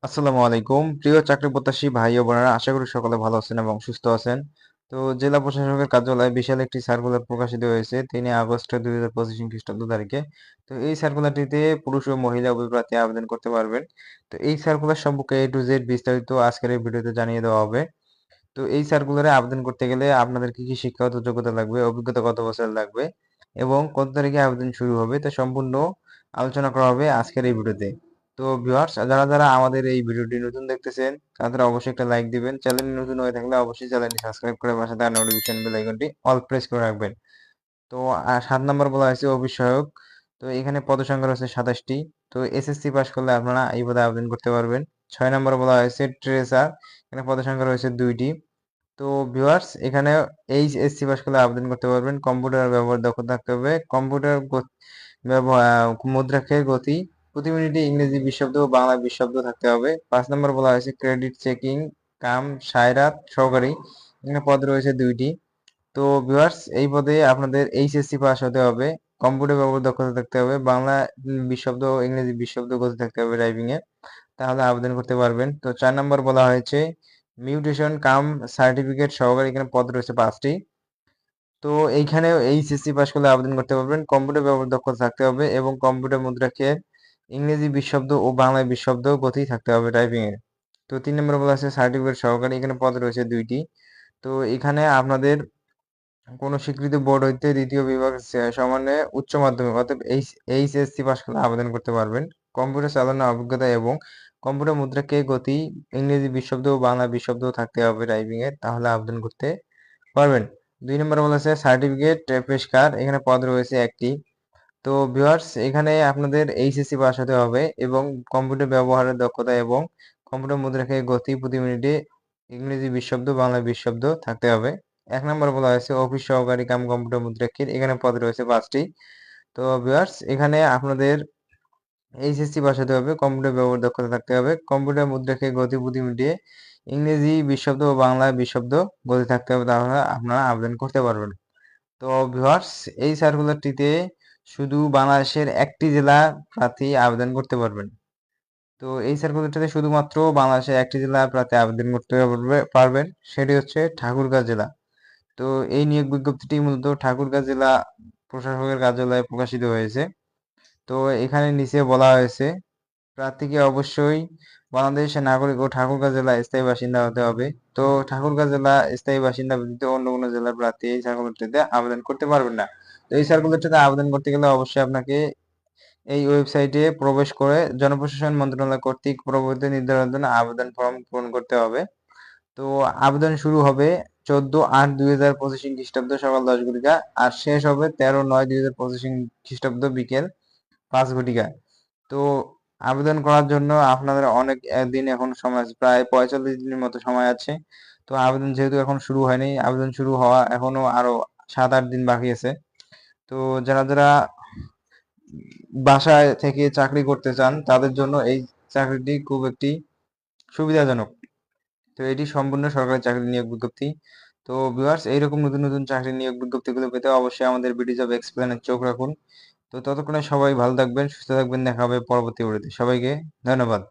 আসসালামু আলাইকুম প্রিয় চাকরি প্রত্যাশী ভাই ও বোনেরা, আশা করি সকলে ভালো আছেন এবং সুস্থ আছেন। তো জেলা প্রশাসকের কার্যালয়ে বিশাল একটি সার্কুলার প্রকাশিত হয়েছে 3 আগস্ট 2025 খ্রিস্টাব্দ তারিখে। তো এই সার্কুলারটিতে পুরুষ ও মহিলা উভয় প্রার্থী আবেদন করতে পারবেন। তো এই সার্কুলার সম্পর্কে A to Z বিস্তারিত আজকের এই ভিডিওতে জানিয়ে দেওয়া হবে। তো এই সার্কুলারে আবেদন করতে গেলে আপনাদের কি কি শিক্ষাগত যোগ্যতা লাগবে, অভিজ্ঞতা কত বছর লাগবে এবং কত তারিখে আবেদন শুরু হবে তা সম্পূর্ণ আলোচনা করা হবে আজকের এই ভিডিওতে। তো ভিউয়ার্স, যারা যারা আমাদের এই ভিডিওটি নতুন দেখতেছেন তারা অবশ্যই একটা লাইক দিবেন। চ্যানেল নতুন হয়ে থাকলে অবশ্যই চ্যানেলটি সাবস্ক্রাইব করে পাশে থাকা নোটিফিকেশন বেল আইকনটি অল প্রেস করে রাখবেন। তো 7 নম্বর বলা হয়েছে অফিস সহায়ক। তো এখানে পদসংখ্যা রয়েছে 27টি। তো এসএসসি পাস করলে আপনারা এই পদে আবেদন করতে পারবেন। 6 নম্বর বলা হয়েছে ট্রেসার। এখানে পদসংখ্যা রয়েছে 2টি। তো ভিউয়ার্স, এখানে এইচএসসি পাস করলে আবেদন করতে পারবেন। কম্পিউটার ব্যবহার দক্ষতা থাকতে হবে। কম্পিউটার ব্যবহার মুদ্রাক্ষরের গতি প্রতি মিনিটে ইংরেজি 20 শব্দ ও বাংলা 20 শব্দ থাকতে হবে। 5 নম্বর বলা হয়েছে ক্রেডিট চেকিং কাম সায়রাত সহকারী। এখানে পদ রয়েছে 2টি। তো ভিউয়ার্স, এই পদে আপনাদের এইচএসসি পাস হতে হবে। কম্পিউটার ব্যবহার দক্ষতা থাকতে হবে। বাংলা 20 শব্দ ও ইংরেজি 20 শব্দ গতি থাকতে হবে টাইপিং এ। তাহলে আবেদন করতে পারবেন। তো 4 নম্বর বলা হয়েছে মিউটেশন কাম সার্টিফিকেট সহকারী। এখানে পদ রয়েছে 5টি। তো এইখানে এইচএসসি পাস করলে আবেদন করতে পারবেন। কম্পিউটার ব্যবহার দক্ষতা থাকতে হবে এবং কম্পিউটার মুদ্রাকে ইংরেজি 20 শব্দ ও বাংলায় 20 শব্দ গতি থাকতে হবে টাইপিং এর। তো 3 নম্বর বলা আছে সার্টিফিকেট সহকারী। এখানে পদ রয়েছে 2টি। তো এখানে আপনাদের কোনো স্বীকৃত বোর্ড হইতে দ্বিতীয় বিভাগ সমন্বয়ে উচ্চ মাধ্যমিক অর্থাৎ এইচএসসি পাস করলে আবেদন করতে পারবেন। কম্পিউটার চালানোর অভিজ্ঞতা এবং কম্পিউটার মুদ্রাকে গতি ইংরেজি 20 শব্দ ও বাংলা 20 শব্দ থাকতে হবে টাইপিং এর, তাহলে আবেদন করতে পারবেন। 2 নম্বর বলেছে সার্টিফিকেট পেশকার। এখানে পদ রয়েছে 1টি। তো ভিউয়ার্স, এখানে আপনাদের এইচএসসি পাস হতে হবে এবং কম্পিউটার ব্যবহারের দক্ষতা এবং কম্পিউটার মুদ্রাকে গতি প্রতি মিনিটে ইংরেজি 20 শব্দ বাংলা 20 শব্দ থাকতে হবে। 1 নম্বর বলা হয়েছে অফিস সহকারী কাম কম্পিউটার মুদ্রাক্ষীর। এখানে পদ রয়েছে 5টি। তো ভিউয়ার্স, এখানে আপনাদের এইচএসসি পাস হতে হবে, কম্পিউটার ব্যবহার দক্ষতা থাকতে হবে, কম্পিউটার মুদ্রাকে গতি প্রতি মিনিটে ইংরেজি 20 শব্দ ও বাংলা 20 শব্দ গতি থাকতে হবে, তাহলে আপনারা আবেদন করতে পারবেন। তো ভিউয়ার্স, এই সার্কুলারটিতে শুধু বাংলাদেশের একটি জেলা প্রার্থী আবেদন করতে পারবেন। তো এই সার্কুলারটিতে শুধুমাত্র বাংলাদেশের একটি জেলা প্রার্থী আবেদন করতে পারবেন, সেটি হচ্ছে ঠাকুরগাঁও জেলা। তো এই নিয়োগ বিজ্ঞপ্তিটি মূলত ঠাকুরগাঁও জেলা প্রশাসকের কার্যালয়ে প্রকাশিত হয়েছে। তো এখানে নিচে বলা হয়েছে প্রার্থীকে অবশ্যই বাংলাদেশের নাগরিক ও ঠাকুরগাঁও জেলার স্থায়ী বাসিন্দা হতে হবে। তো ঠাকুরগাঁও জেলা স্থায়ী বাসিন্দা ব্যতীত অন্য কোনো জেলার প্রার্থী এই সার্কুলারটিতে আবেদন করতে পারবেন না। তো এই সার্কুলারটিতে আবেদন করতে গেলে অবশ্যই আপনাকে এই ওয়েবসাইটে প্রবেশ করে জনপ্রশাসন মন্ত্রণালয় কর্তৃক প্রবর্তিত নির্ধারণ আবেদন ফর্ম পূরণ করতে হবে। তো আবেদন শুরু হবে 14/8/2025 খ্রিস্টাব্দ সকাল 10 ঘটিকা আর শেষ হবে 13/9/2025 খ্রিস্টাব্দ বিকেল 5 ঘটিকা। তো আবেদন করার জন্য আপনাদের অনেক দিন এখন সময় আছে, প্রায় 45 দিনের মতো সময় আছে। তো আবেদন যেহেতু এখন শুরু হয়নি, আবেদন শুরু হওয়া এখনো আরো 7-8 দিন বাকি আছে। তো যারা যারা বাসায় থেকে চাকরি করতে চান তাদের জন্য এই চাকরিটি খুব একটি সুবিধাজনক। তো এটি সম্পূর্ণ সরকারি চাকরি নিয়োগ বিজ্ঞপ্তি। তো ভিউয়ার্স, এইরকম নতুন নতুন চাকরি নিয়োগ বিজ্ঞপ্তিগুলো পেতে অবশ্যই আমাদের বিডি জব এক্সপ্লেনের চোখ রাখুন। তো ততক্ষণে সবাই ভালো থাকবেন, সুস্থ থাকবেন। দেখা হবে পরবর্তী ভিডিওতে। সবাইকে ধন্যবাদ।